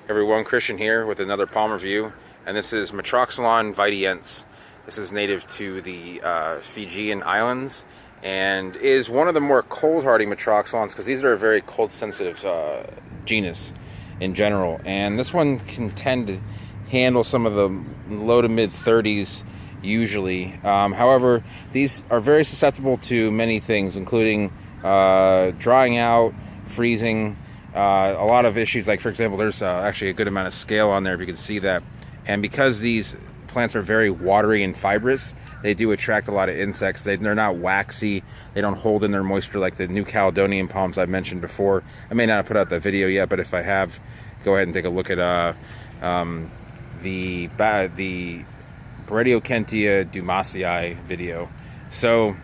Everyone, Christian here with another palm review, and this is Mextroxylon vitiense. This is native to the Fijian islands and is one of the more cold-hardy Mextroxylons because these are a very cold-sensitive genus in general. And this one can tend to handle some of the low to mid 30s usually. However, these are very susceptible to many things, including drying out, freezing, a lot of issues. Like, for example, there's actually a good amount of scale on there, if you can see that. And because these plants are very watery and fibrous, they do attract a lot of insects. They're not waxy. They don't hold in their moisture like the New Caledonian palms I mentioned before. I may not have put out the video yet, but if I have, go ahead and take a look at the Bradiokentia dumasii video. So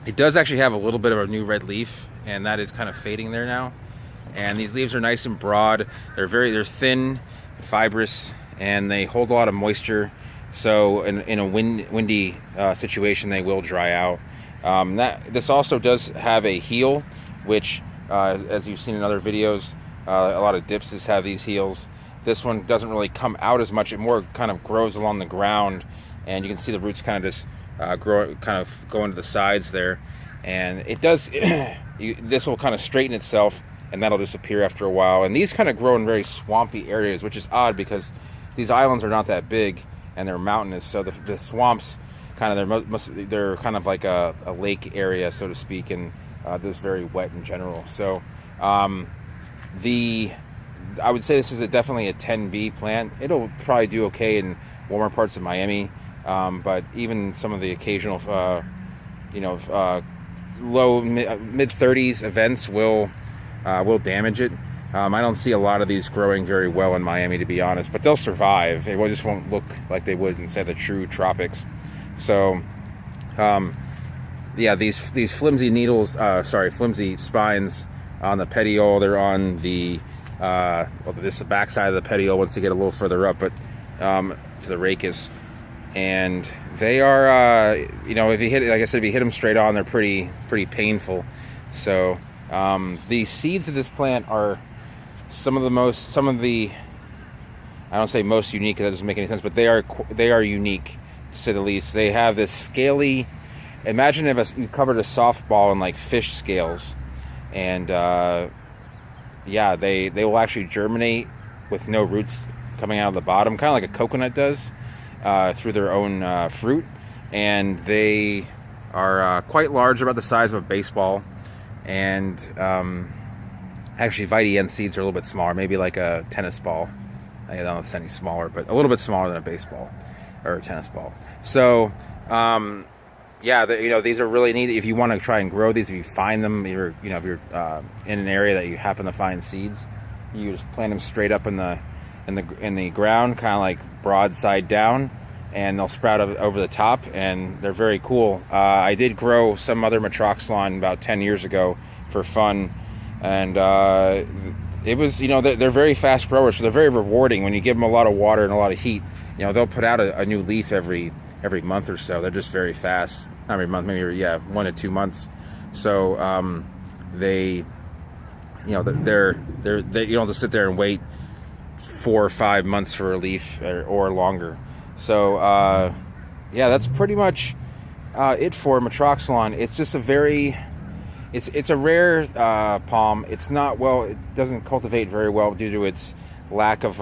it does actually have a little bit of a new red leaf, and that is kind of fading there now. And these leaves are nice and broad. They're thin, fibrous, and they hold a lot of moisture. So in a windy situation, they will dry out. This also does have a heel, which, as you've seen in other videos, a lot of dipses have these heels. This one doesn't really come out as much. It more kind of grows along the ground, and you can see the roots kind of just go into the sides there. And it does. This will kind of straighten itself, and that'll disappear after a while. And these kind of grow in very swampy areas, which is odd because these islands are not that big and they're mountainous. So the swamps they're kind of like a lake area, so to speak, and they're very wet in general. So I would say this is definitely a 10B plant. It'll probably do okay in warmer parts of Miami, but even some of the occasional low mid 30s events will damage it. I don't see a lot of these growing very well in Miami, to be honest, but they'll survive. They just won't look like they would inside the true tropics. So, yeah, these flimsy needles, flimsy spines on the petiole. They're on the this is the back side of the petiole once you get a little further up, but to the rachis. And they are, if you hit it, like I said, if you hit them straight on, they're pretty painful. So the seeds of this plant are some of the I don't say most unique because that doesn't make any sense, but they are unique to say the least. They have this scaly. Imagine if you covered a softball in like fish scales, and yeah, they will actually germinate with no roots coming out of the bottom, kind of like a coconut does, through their own fruit. And they are quite large, about the size of a baseball. And actually, vitiense seeds are a little bit smaller, maybe like a tennis ball. I don't know if it's any smaller, but a little bit smaller than a baseball or a tennis ball. So, yeah, these are really neat. If you want to try and grow these, if you find them, if you're in an area that you happen to find seeds, you just plant them straight up in the ground, kind of like broadside down, and they'll sprout over the top, and they're very cool. I did grow some other Mextroxylon about 10 years ago for fun, and it was, they're very fast growers, so they're very rewarding. When you give them a lot of water and a lot of heat, they'll put out a new leaf every month or so. They're just very fast. Not every month, maybe 1 to 2 months. So they you don't have to sit there and wait 4 or 5 months for a leaf or longer. So yeah, that's pretty much it for Mextroxylon. It's just it's a rare palm. It doesn't cultivate very well due to its lack of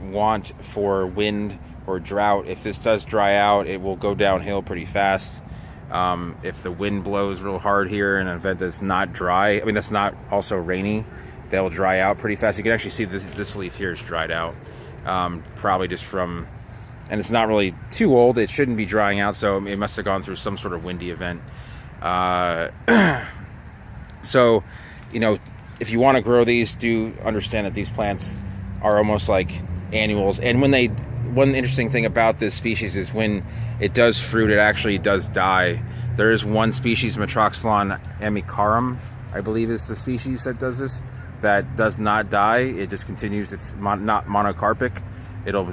want for wind or drought. If this does dry out, it will go downhill pretty fast. If the wind blows real hard here in an event that's not dry, that's not also rainy, they'll dry out pretty fast. You can actually see this leaf here is dried out, probably just from, and it's not really too old. It shouldn't be drying out, so it must have gone through some sort of windy event. So, if you want to grow these, do understand that these plants are almost like annuals. And one interesting thing about this species is when it does fruit, it actually does die. There is one species, Mextroxylon amicarum, I believe is the species that does this, that does not die. It just continues. It's not monocarpic. It'll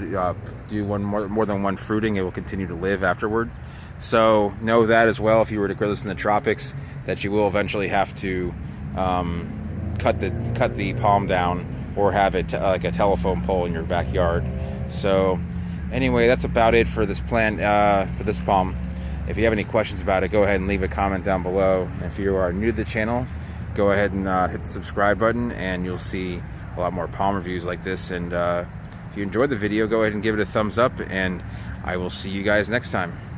do more than one fruiting. It will continue to live afterward. So know that as well. If you were to grow this in the tropics, that you will eventually have to cut the palm down or have it like a telephone pole in your backyard. So anyway, that's about it for this plant, for this palm. If you have any questions about it, go ahead and leave a comment down below. And if you are new to the channel, go ahead and hit the subscribe button, and you'll see a lot more palm reviews like this. And if you enjoyed the video, go ahead and give it a thumbs up, and I will see you guys next time.